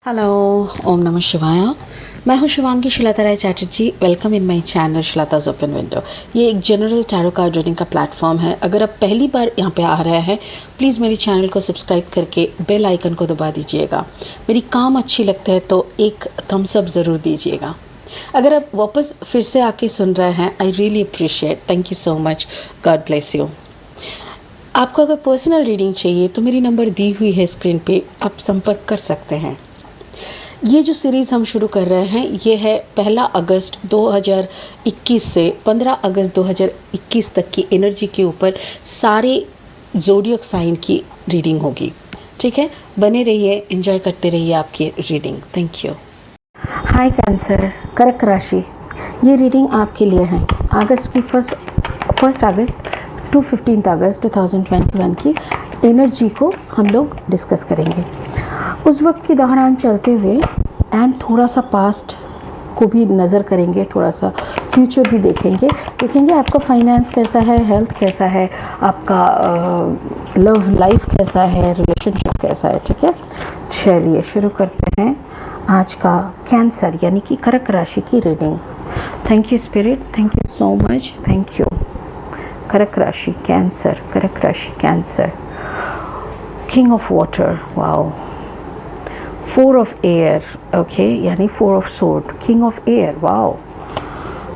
Hello, ओम नमः शिवाय। मैं हूं Shivangi Shilata Rai Chatterjee. Welcome in my channel Shilata's open window. ये एक जनरल टैरो कार्ड रीडिंग का प्लेटफॉर्म है। अगर आप पहली बार यहाँ पे आ रहे हैं, प्लीज़ मेरे चैनल को सब्सक्राइब करके बेल आइकन को दबा दीजिएगा। मेरी काम अच्छी लगता है तो एक थम्स अप ज़रूर दीजिएगा। अगर आप वापस फिर से आके सुन रहे हैं, I really appreciate, thank you so much, God bless you. आपको अगर पर्सनल रीडिंग चाहिए तो मेरी नंबर दी हुई है स्क्रीन पे, आप संपर्क कर सकते हैं। ये जो सीरीज़ हम शुरू कर रहे हैं ये है 1 अगस्त 2021 से 15 अगस्त 2021 तक की एनर्जी के ऊपर सारे ज़ोडिएक साइन की रीडिंग होगी। ठीक है, बने रहिए, एंजॉय करते रहिए आपकी reading. Thank you. Hi cancer, कर्क राशि, ये रीडिंग आपके लिए है। अगस्त की फर्स्ट अगस्त टू 15 अगस्त 2021 की एनर्जी को हम लोग डिस्कस करेंगे। उस वक्त के दौरान चलते हुए एंड थोड़ा सा पास्ट को भी नज़र करेंगे, थोड़ा सा फ्यूचर भी देखेंगे आपका फाइनेंस कैसा है, हेल्थ कैसा है, आपका लव लाइफ कैसा है, रिलेशनशिप कैसा है। ठीक है, चलिए शुरू करते हैं आज का कैंसर यानी कि कर्क राशि की reading. Thank you spirit, thank you so much, thank you. कर्क राशि कैंसर, कर्क राशि cancer, king of water, wow, 4 of air, okay, yani 4 of sword, king of air, wow,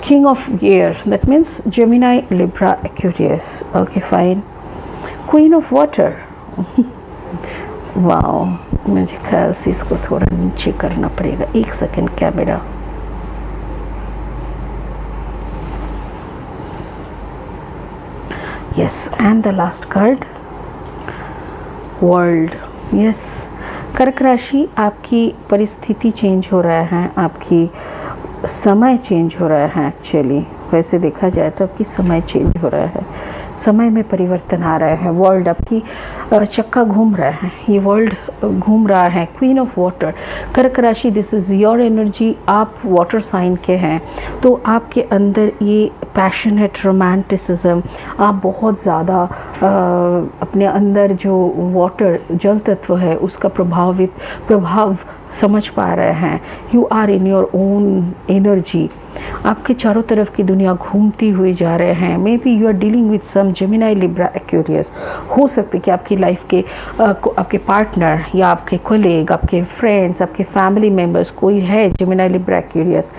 king of air, that means Gemini, Libra, Aquarius, okay fine, queen of water, wow, मुझे ख्याल से इसको थोड़ा नीचे करना पड़ेगा, एक second camera. Yes, and the last card, world, yes। कर्क राशि, आपकी परिस्थिति चेंज हो रहा है, आपकी समय चेंज हो रहा है। एक्चुअली वैसे देखा जाए तो आपकी समय चेंज हो रहा है, समय में परिवर्तन आ रहा है। वर्ल्ड आपकी चक्का घूम रहा है, ये वर्ल्ड घूम रहा है। क्वीन ऑफ वाटर, कर्क राशि, दिस इज़ योर एनर्जी। आप वाटर साइन के हैं तो आपके अंदर ये पैशनेट रोमांटिसिज्म, आप बहुत ज़्यादा अपने अंदर जो वाटर जल तत्व है उसका प्रभाव समझ पा रहे हैं। You are in your own energy, आपके चारों तरफ की दुनिया घूमती हुई जा रहे हैं। May be you are dealing with some Gemini, Libra, Aquarius. हो सकता है कि आपकी लाइफ के आपके पार्टनर या आपके कोलीग, आपके फ्रेंड्स, आपके फैमिली मेम्बर्स कोई है जेमिनाई, लिब्रा, एक्वेरियस,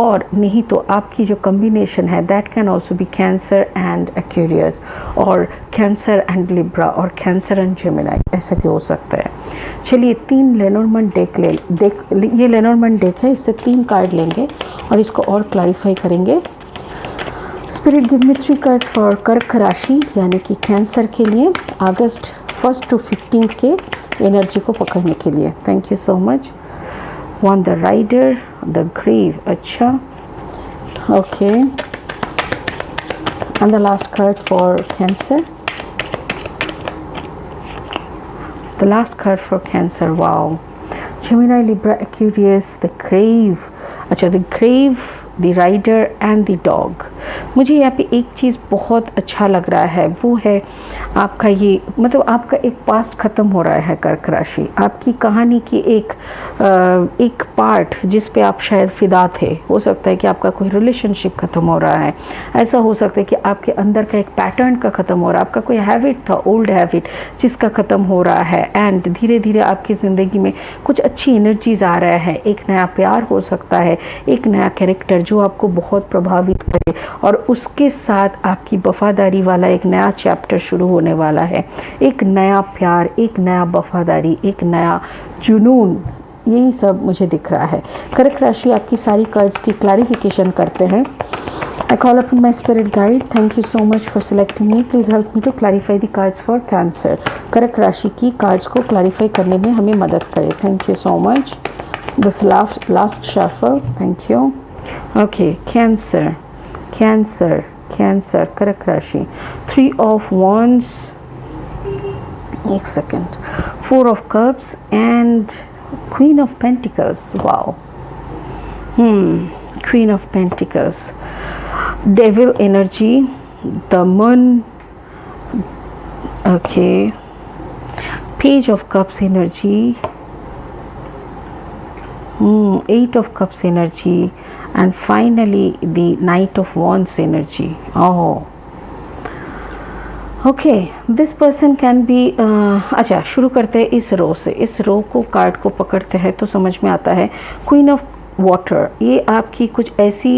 और नहीं तो आपकी जो कम्बिनेशन है that can also be cancer and Aquarius, और कैंसर एंड लिब्रा, और कैंसर एंड जेमिनाई, ऐसा भी हो सकता है। चलिए 3 लेनोर्मंड डेक ये लेनोर्मंड डेक है, इससे 3 कार्ड लेंगे और इसको और क्लैरिफाई करेंगे। Spirit give me 3 cards for कर्क राशि यानी कि कैंसर के लिए अगस्त 1 to 15 के एनर्जी को पकड़ने के लिए। Thank you so much. One the rider, the grave, अच्छा, okay, and the last card for cancer, the last card for cancer, wow, Gemini, Libra, Aquarius, the grave, अच्छा, the grave, the rider and the dog। मुझे यहाँ पे एक चीज़ बहुत अच्छा लग रहा है, वो है आपका ये, मतलब आपका एक पास्ट ख़त्म हो रहा है कर्क राशि। आपकी कहानी की एक पार्ट जिस पे आप शायद फिदा थे, हो सकता है कि आपका कोई रिलेशनशिप ख़त्म हो रहा है। ऐसा हो सकता है कि आपके अंदर का एक पैटर्न का ख़त्म हो रहा है, आपका कोई हैबिट था, ओल्ड हैबिट, जिसका ख़त्म हो रहा है। एंड धीरे धीरे आपकी ज़िंदगी में कुछ अच्छी एनर्जीज आ रहा है। एक नया प्यार हो सकता है, एक नया कैरेक्टर जो आपको बहुत प्रभावित करे, और उसके साथ आपकी वफादारी वाला एक नया चैप्टर शुरू होने वाला है। एक नया प्यार, एक नया वफादारी, एक नया जुनून, यही सब मुझे दिख रहा है। कर्क राशि, आपकी सारी कार्ड्स की क्लैरिफिकेशन करते हैं। I call upon my spirit guide. Thank you so much for selecting me. Please help me to clarify the cards for Cancer. कर्क राशि की कार्ड्स को क्लैरिफाई करने में हमें मदद करें। Thank you so much. This last shuffle. Thank you. Okay, Cancer, Cancer, Cancer, कर्क राशि, 3 of Wands, एक second, 4 of Cups and Queen of Pentacles. Wow. Queen of Pentacles, Devil energy, the Moon, okay, Page of Cups energy, 8 of Cups energy and finally the Knight of Wands energy. Oh, okay, this person can be, अच्छा शुरू करते हैं इस रो से। इस रो को card को पकड़ते हैं तो समझ में आता है क्वीन ऑफ वाटर। ये आपकी कुछ ऐसी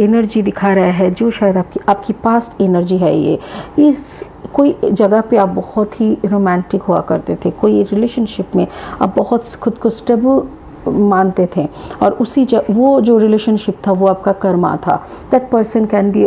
एनर्जी दिखा रहा है जो शायद आपकी पास्ट एनर्जी है। ये इस कोई जगह पे आप बहुत ही रोमांटिक हुआ करते थे, कोई रिलेशनशिप में आप बहुत खुद को स्टेबल मानते थे और वो जो रिलेशनशिप था वो आपका कर्मा था। That person can be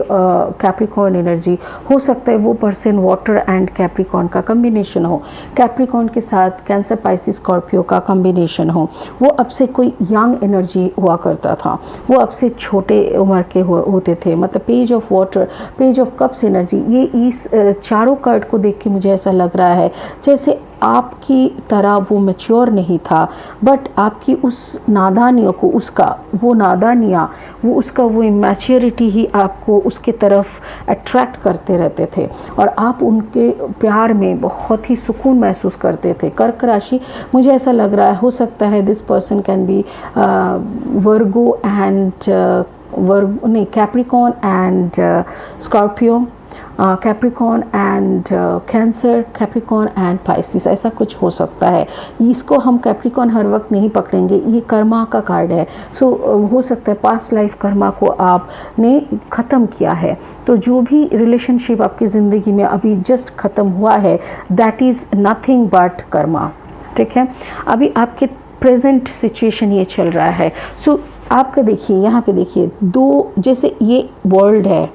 Capricorn energy. हो सकता है वो पर्सन वाटर एंड कैप्रिकॉर्न का कम्बिनेशन हो, कैप्रिकॉर्न के साथ कैंसर पाइसिस स्कॉर्पियो का कम्बिनेशन हो। वो अब से कोई यंग एनर्जी हुआ करता था, वो अब से छोटे उम्र के होते थे। मतलब page of water, page of cups energy, ये इस चारों कार्ड को देख के मुझे ऐसा लग रहा है जैसे आपकी तरह वो मैच्योर नहीं था, बट आपकी उस नादानियों को, वो इमैच्योरिटी ही आपको उसके तरफ अट्रैक्ट करते रहते थे और आप उनके प्यार में बहुत ही सुकून महसूस करते थे। कर्क राशि, मुझे ऐसा लग रहा है हो सकता है this person can be Virgo and Capricorn and Scorpio, Capricorn and cancer, Capricorn and Pisces, ऐसा कुछ हो सकता है। इसको हम कैप्रिकॉर्न हर वक्त नहीं पकड़ेंगे, ये कर्मा का कार्ड है। सो हो सकता है पास्ट लाइफ कर्मा को आपने ख़त्म किया है। तो जो भी रिलेशनशिप आपकी ज़िंदगी में अभी जस्ट ख़त्म हुआ है, that is nothing but Karma. ठीक है, अभी आपके प्रेजेंट सिचुएशन ये चल रहा है। सो आपका देखिए, यहाँ पे देखिए दो, जैसे ये वर्ल्ड है,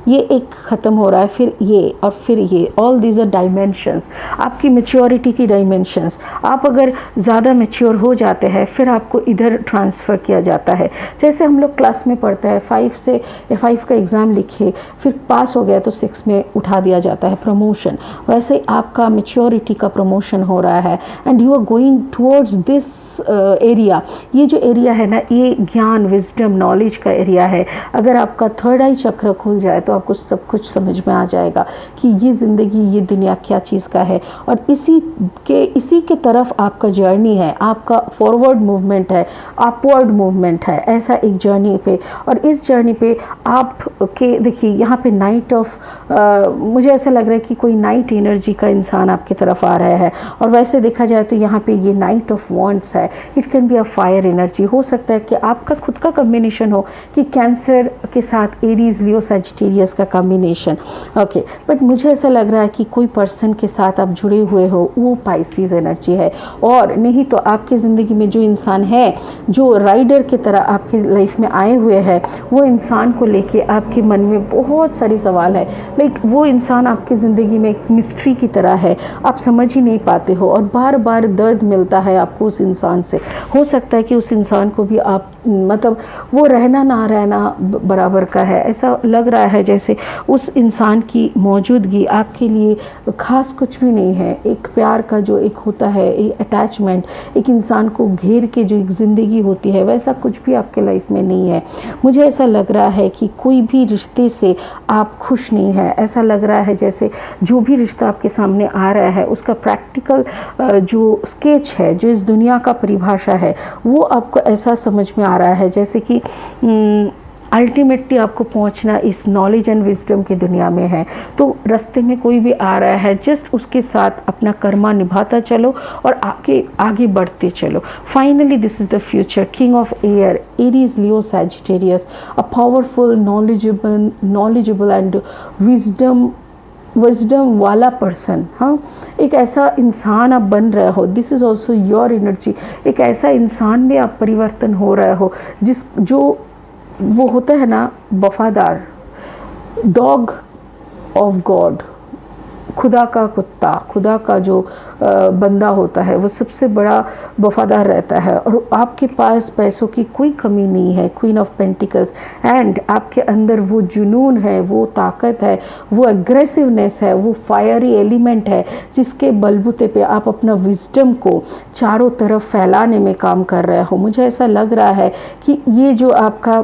ये एक ख़त्म हो रहा है, फिर ये और फिर ये, ऑल दीज आर डायमेंशंस, आपकी मेच्योरिटी की डायमेंशंस। आप अगर ज़्यादा मेच्योर हो जाते हैं फिर आपको इधर ट्रांसफ़र किया जाता है। जैसे हम लोग क्लास में पढ़ते हैं, 5 का एग्ज़ाम लिखे, फिर पास हो गया तो 6 में उठा दिया जाता है, प्रमोशन। वैसे ही आपका मेच्योरिटी का प्रमोशन हो रहा है and you are going towards this area. ये जो एरिया है ना, ये ज्ञान, विजडम, नॉलेज का एरिया है। अगर आपका थर्ड आई चक्र खुल जाए तो आपको सब कुछ समझ में आ जाएगा कि ये ज़िंदगी, ये दुनिया क्या चीज़ का है और इसी के तरफ आपका जर्नी है, आपका फॉरवर्ड मूवमेंट है, अपवर्ड मूवमेंट है, ऐसा एक जर्नी पे। और इस जर्नी पे आपके देखिए यहाँ पे नाइट ऑफ, मुझे ऐसा लग रहा है कि कोई नाइट एनर्जी का इंसान आपकी तरफ आ रहा है। और वैसे देखा जाए तो यहाँ पे ये नाइट ऑफ वॉन्ड्स है, it can be a fire energy. हो सकता है कि आपका खुद का कॉम्बिनेशन हो कि कैंसर के साथ एरीज, लियो, सजिटेरियस का कॉम्बिनेशन। ओके, बट मुझे ऐसा लग रहा है कि कोई पर्सन के साथ आप जुड़े हुए हो, वो पाइसिस एनर्जी है। और नहीं तो आपकी ज़िंदगी में जो इंसान है, जो राइडर की तरह आपकी लाइफ में आए हुए हैं, वो इंसान को लेके आपके मन में बहुत सारी सवाल है। लाइक वो इंसान आपकी ज़िंदगी में एक मिस्ट्री की तरह है, आप समझ ही नहीं पाते हो और बार बार दर्द मिलता है आपको उस इंसान से। हो सकता है कि उस इंसान को भी आप, मतलब वो रहना ना रहना बराबर का है। ऐसा लग रहा है जैसे उस इंसान की मौजूदगी आपके लिए खास कुछ भी नहीं है। एक प्यार का जो एक होता है, एक अटैचमेंट, एक इंसान को घेर के जो एक ज़िंदगी होती है, वैसा कुछ भी आपके लाइफ में नहीं है। मुझे ऐसा लग रहा है कि कोई भी रिश्ते से आप खुश नहीं है। ऐसा लग रहा है जैसे जो भी रिश्ता आपके सामने आ रहा है उसका प्रैक्टिकल जो स्केच है, जो इस दुनिया का परिभाषा है, वो आपको ऐसा समझ में आ रहा है जैसे कि अल्टीमेटली आपको पहुंचना इस नॉलेज एंड विजडम की दुनिया में है। तो रास्ते में कोई भी आ रहा है, जस्ट उसके साथ अपना कर्मा निभाता चलो और आगे बढ़ते चलो। Finally this is the future, king of air, Aries, Leo, Sagittarius, a powerful, knowledgeable and wisdom वाला पर्सन। हाँ, एक ऐसा इंसान आप बन रहे हो, this is also your energy. एक ऐसा इंसान में आप परिवर्तन हो रहे हो जो वो होता है ना, वफादार, डॉग ऑफ गॉड, खुदा का कुत्ता, खुदा का जो बंदा होता है, वो सबसे बड़ा वफादार रहता है। और आपके पास पैसों की कोई कमी नहीं है, क्वीन ऑफ पेंटिकल्स, एंड आपके अंदर वो जुनून है, वो ताकत है, वो एग्रेसिवनेस है, वो फायरी एलिमेंट है, जिसके बलबूते पे आप अपना विजडम को चारों तरफ फैलाने में काम कर रहे हो। मुझे ऐसा लग रहा है कि ये जो आपका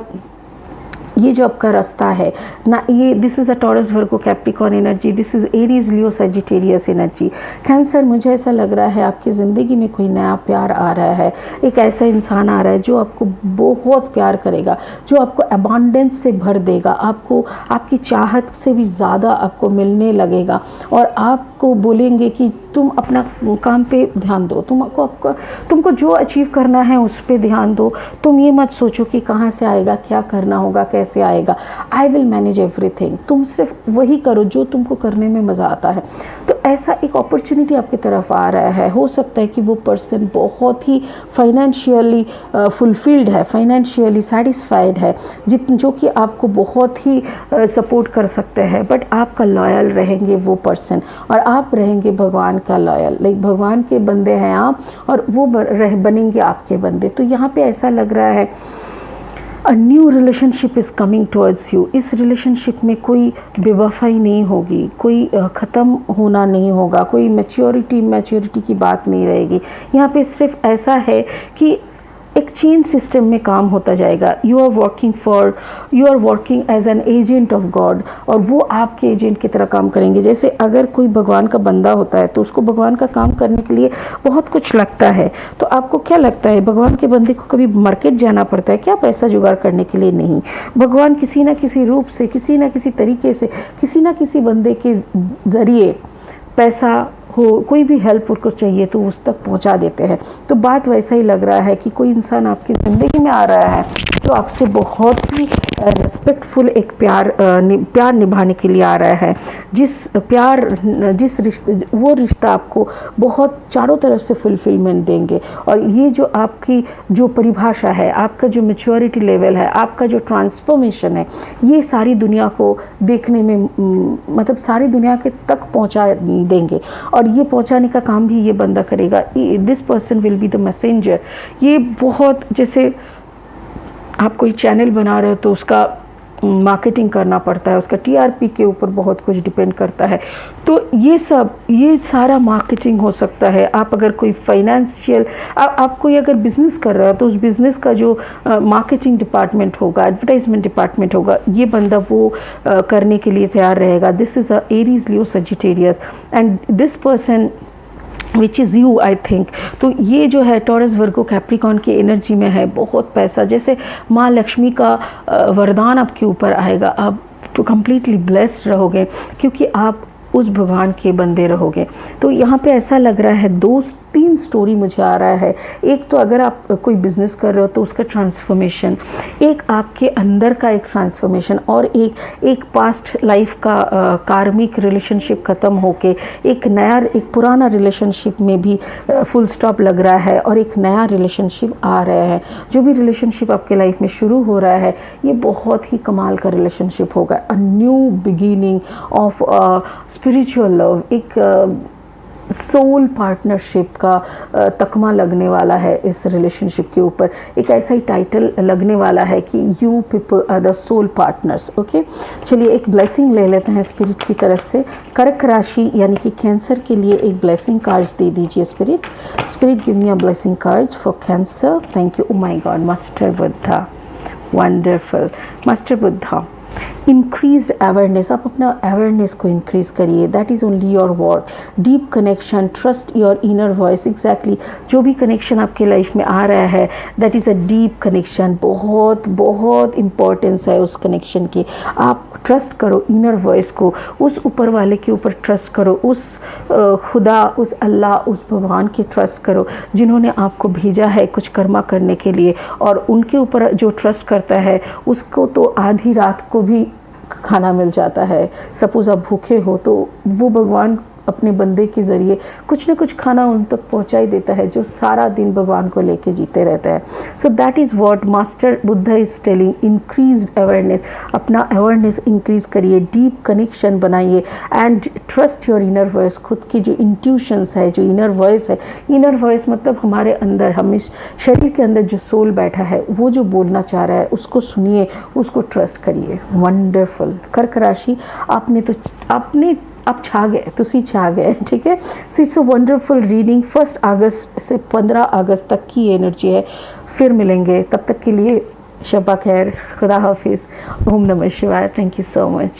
ये जो आपका रास्ता है ना, ये this is a Taurus Virgo Capricorn energy, this is Aries Leo Sagittarius energy. Cancer, मुझे ऐसा लग रहा है आपकी ज़िंदगी में कोई नया प्यार आ रहा है, एक ऐसा इंसान आ रहा है जो आपको बहुत प्यार करेगा, जो आपको अबांडेंस से भर देगा, आपको आपकी चाहत से भी ज़्यादा आपको मिलने लगेगा और आपको बोलेंगे कि तुम अपना काम पे ध्यान दो, तुमको जो अचीव करना है उस पर ध्यान दो, तुम ये मत सोचो कि कहाँ से आएगा, क्या करना होगा, कैसे आएगा। आई विल मैनेज एवरीथिंग, तुम सिर्फ वही करो जो तुमको करने में मज़ा आता है। तो ऐसा एक अपॉर्चुनिटी आपकी तरफ आ रहा है। हो सकता है कि वो पर्सन बहुत ही फाइनेंशियली फुलफिल्ड है, फाइनेंशियली सेटिस्फाइड है, जो कि आपको बहुत ही सपोर्ट कर सकते हैं, बट आपका लॉयल रहेंगे वो पर्सन और आप रहेंगे भगवान का लॉयल। लाइक भगवान के बंदे हैं आप और वो बनेंगे आपके बंदे। तो यहाँ पे ऐसा लग रहा है a new relationship is coming towards you. इस रिलेशनशिप में कोई बेवफाई नहीं होगी, कोई ख़त्म होना नहीं होगा, कोई मैच्योरिटी की बात नहीं रहेगी। यहाँ पे सिर्फ ऐसा है कि एक चेन सिस्टम में काम होता जाएगा। You are working as an agent of God और वो आपके एजेंट की तरह काम करेंगे। जैसे अगर कोई भगवान का बंदा होता है तो उसको भगवान का काम करने के लिए बहुत कुछ लगता है। तो आपको क्या लगता है, भगवान के बंदे को कभी मार्केट जाना पड़ता है क्या पैसा जुगाड़ करने के लिए? नहीं। भगवान किसी ना किसी रूप से, किसी ना किसी तरीके से, किसी ना किसी बंदे के ज़रिए पैसा हो, कोई भी हेल्प उनको चाहिए तो उस तक पहुंचा देते हैं। तो बात वैसा ही लग रहा है कि कोई इंसान आपकी ज़िंदगी में आ रहा है तो आपसे बहुत ही रिस्पेक्टफुल एक प्यार निभाने के लिए आ रहा है। वो रिश्ता आपको बहुत चारों तरफ से फुलफिलमेंट देंगे। और ये जो आपकी जो परिभाषा है, आपका जो मैच्योरिटी लेवल है, आपका जो ट्रांसफॉर्मेशन है, ये सारी दुनिया को देखने में मतलब सारी दुनिया के तक पहुंचा देंगे और ये पहुंचाने का काम भी ये बंदा करेगा। This person will be the messenger. ये बहुत, जैसे आप कोई चैनल बना रहे हो तो उसका मार्केटिंग करना पड़ता है, उसका टीआरपी के ऊपर बहुत कुछ डिपेंड करता है। तो ये सारा मार्केटिंग हो सकता है। आप अगर कोई फाइनेंशियल आप कोई अगर बिजनेस कर रहे हो तो उस बिजनेस का जो मार्केटिंग डिपार्टमेंट होगा, एडवर्टाइजमेंट डिपार्टमेंट होगा, ये बंदा वो करने के लिए तैयार रहेगा। This is a Aries Leo Sagittarius and this person which is you, I think. तो ये जो है टॉरस वर्गो कैप्रिकॉर्न की एनर्जी में है बहुत पैसा, जैसे माँ लक्ष्मी का वरदान आपके ऊपर आएगा। आप तो कंप्लीटली ब्लेस्ड रहोगे क्योंकि आप उस भगवान के बंदे रहोगे। तो यहाँ पे ऐसा लग रहा है 2-3 स्टोरी मुझे आ रहा है। एक तो अगर आप कोई बिजनेस कर रहे हो तो उसका ट्रांसफॉर्मेशन, एक आपके अंदर का एक ट्रांसफॉर्मेशन और एक पास्ट लाइफ का कार्मिक रिलेशनशिप ख़त्म होके एक पुराना रिलेशनशिप में भी फुल स्टॉप लग रहा है और एक नया रिलेशनशिप आ रहा है। जो भी रिलेशनशिप आपके लाइफ में शुरू हो रहा है ये बहुत ही कमाल का रिलेशनशिप होगा। A new beginning of spiritual love, एक सोल पार्टनरशिप का तकमा लगने वाला है इस रिलेशनशिप के ऊपर। एक ऐसा ही टाइटल लगने वाला है कि you people are the soul partners. Okay, चलिए एक ब्लेसिंग ले लेते हैं स्पिरिट की तरफ से। कर्क राशि यानी कि कैंसर के लिए एक ब्लेसिंग कार्ड्स दे दीजिए spirit. Spirit give me a blessing cards for cancer. Thank you. Oh my God, master Buddha, wonderful. Master Buddha, increased awareness, आप अपना अवेयरनेस को इंक्रीज करिए। That is only your work. Deep connection, trust your inner voice. Exactly जो भी connection आपके life में आ रहा है that is a deep connection. बहुत बहुत इम्पोर्टेंस है उस कनेक्शन की। आप ट्रस्ट करो इनर वॉइस को, उस ऊपर वाले के ऊपर ट्रस्ट करो, उस खुदा, उस अल्लाह, उस भगवान के ट्रस्ट करो जिन्होंने आपको भेजा है कुछ कर्मा करने के लिए। और उनके ऊपर जो ट्रस्ट करता है उसको तो आधी रात को भी खाना मिल जाता है। सपोज आप भूखे हो तो वो भगवान अपने बंदे के ज़रिए कुछ न कुछ खाना उन तक पहुंचा ही देता है जो सारा दिन भगवान को लेके जीते रहता है। So that is what master Buddha is telling. Increased awareness, अपना अवेयरनेस इंक्रीज करिए, डीप कनेक्शन बनाइए and trust your inner voice. खुद की जो इंट्यूशंस है, जो इनर वॉइस है, इनर वॉइस मतलब हमारे अंदर, हम इस शरीर के अंदर जो सोल बैठा है वो जो बोलना चाह रहा है उसको सुनिए, उसको ट्रस्ट करिए। वंडरफुल। कर्क राशि, आप छा गए, तुसी छा गए, ठीक है। So it's a wonderful reading. 1 अगस्त से 15 अगस्त तक की एनर्जी है। फिर मिलेंगे, तब तक के लिए शब्बा खैर, खुदा हाफिज़, ओम नमः शिवाय। Thank you so much.